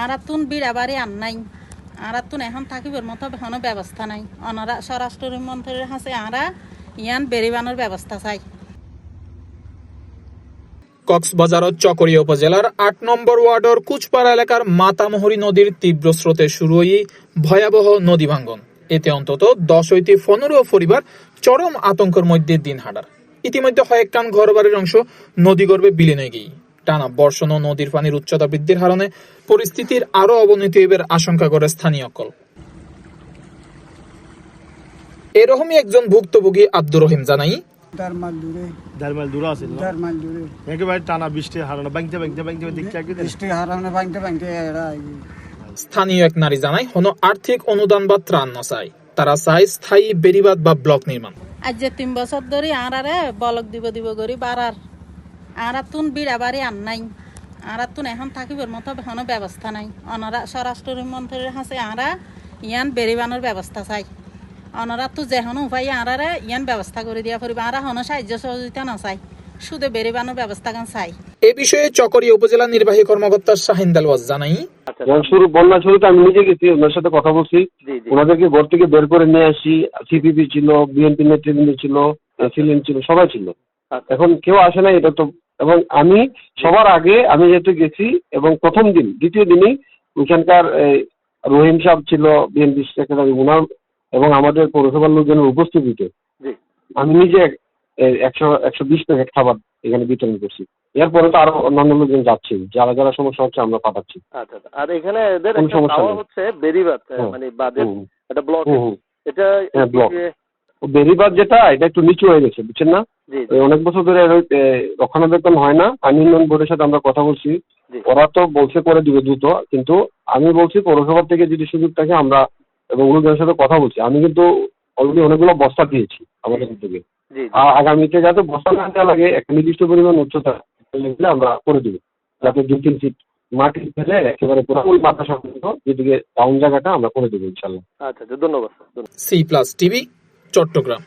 আর তুন বিড়াবাড়ি আন নাই আর তুন এখন থাকিবার মতো কোনো ব্যবস্থা নাই অনারা স্বরাষ্ট্রমন্ত্রীর কাছে আরা ইয়ান বেরিবানোর ব্যবস্থা চাই। কক্সবাজার চকরিয়া উপজেলার ৮ নম্বর ওয়ার্ডের কুচপাড়া এলাকার মাতামুহুরী নদীর তীব্র স্রোতে শুরু হয়ে ভয়াবহ নদী ভাঙ্গন। এতে অন্তত ১০ হইতে ১৫ পরিবার চরম আতঙ্কের মধ্যে দিন হাঁটার। ইতিমধ্যে কয়েকখান ঘরবাড়ির অংশ নদীগর্ভে বিলীন হয়ে গিয়ে টানা বর্ষণ ও নদীর পানির উচ্চতা বৃদ্ধির কারণে পরিস্থিতির আরো অবনতি হইবার আশঙ্কা করে স্থানীয় কল। এরকমই একজন ভুক্তভোগী আব্দুর রহিম জানাই, স্থানীয় এক নারী জানাই কোনো আর্থিক অনুদান বা ত্রাণ না চাই, তারা চাই স্থায়ী বেড়িবাঁধ বা ব্লক নির্মাণ। আজ যে ৩ বছর ধরে আরারে বলক দিব করি বাড়ার আর তুন বিড়াবাড়ি আন নাই আর তুন এখন থাকিবার মতো কোনো ব্যবস্থা নাই অনারা স্বরাষ্ট্রমন্ত্রীর কাছে আরা ইয়ান বেরিবানোর ব্যবস্থা চাই। অনারা তো যেহনো উপায় আরারে ইয়ান ব্যবস্থা করে দিয়া পড়বে আরা হনো সাহায্য সহযোগিতা না চাই, শুধু বেরিবানোর ব্যবস্থা গান চাই। এ বিষয়ে চকরিয়া উপজেলা নির্বাহী কর্মকর্তা শাহিন দেলওয়াজ জানাই, বন্যা শুরুতে আমি নিজে গেছি, ওনার সাথে কথা বলছি, ওনাদেরকে ঘর থেকে বের করে নিয়ে আসি। সিপিপি ছিল, বিএনপি নেতৃবৃন্দ ছিল, সিলিন ছিল, সবাই ছিল। এখন কেউ আসে না এটা তো। এবং আমি সবার আগে আমি যেহেতু গেছি এবং প্রথম দিন দ্বিতীয় দিনই ওইখানকার রহিম সাহেব ছিল বিএনপি সেক্রেটারি, ওনার এবং আমাদের পৌরসভার লোকজনের উপস্থিতিতে আমি নিজে ১২০ প্যাকেট খাবার এখানে বিতরণ করছি। এরপরে তো আরো অন্যান্য লোকজন যাচ্ছে, যারা যারা সমস্যা হচ্ছে আমরা পাঠাচ্ছি। আর এখানে এদের একটা দাওয়া হচ্ছে বেড়িবাঁধ, মানে বাঁধের একটা ব্লক, এটা ব্লক বেড়িবাঁধ যেটা এটা একটু নিচু হয়ে গেছে, বুঝছেন না? অনেক বছর ধরে রক্ষণাবেক্ষণ হয় না। পানি উন্নয়ন বোর্ডের সাথে আমরা কথা বলছি, ওরা তো বলছে করে দিবে দ্রুত, কিন্তু আমি বলছি পৌরসভা থেকে যদি সুযোগ থাকে আমরা এবং লোকজনের সাথে কথা বলছি। আমি কিন্তু অলরেডি অনেকগুলো বস্তা দিয়েছি আমাদের থেকে। আগামীতে যাতে বস্তা না দেওয়া লাগে, একটা নির্দিষ্ট পরিমাণ উচ্চতা আমরা করে দিব, যাতে ২-৩ ফিট মাটি ফেলে একেবারে পুরো ওই মাথা সংক্রান্ত যেদিকে ডাউন জায়গাটা আমরা করে দেবো ইনশাল্লাহ। আচ্ছা, ধন্যবাদ। C+ TV, Chittagong.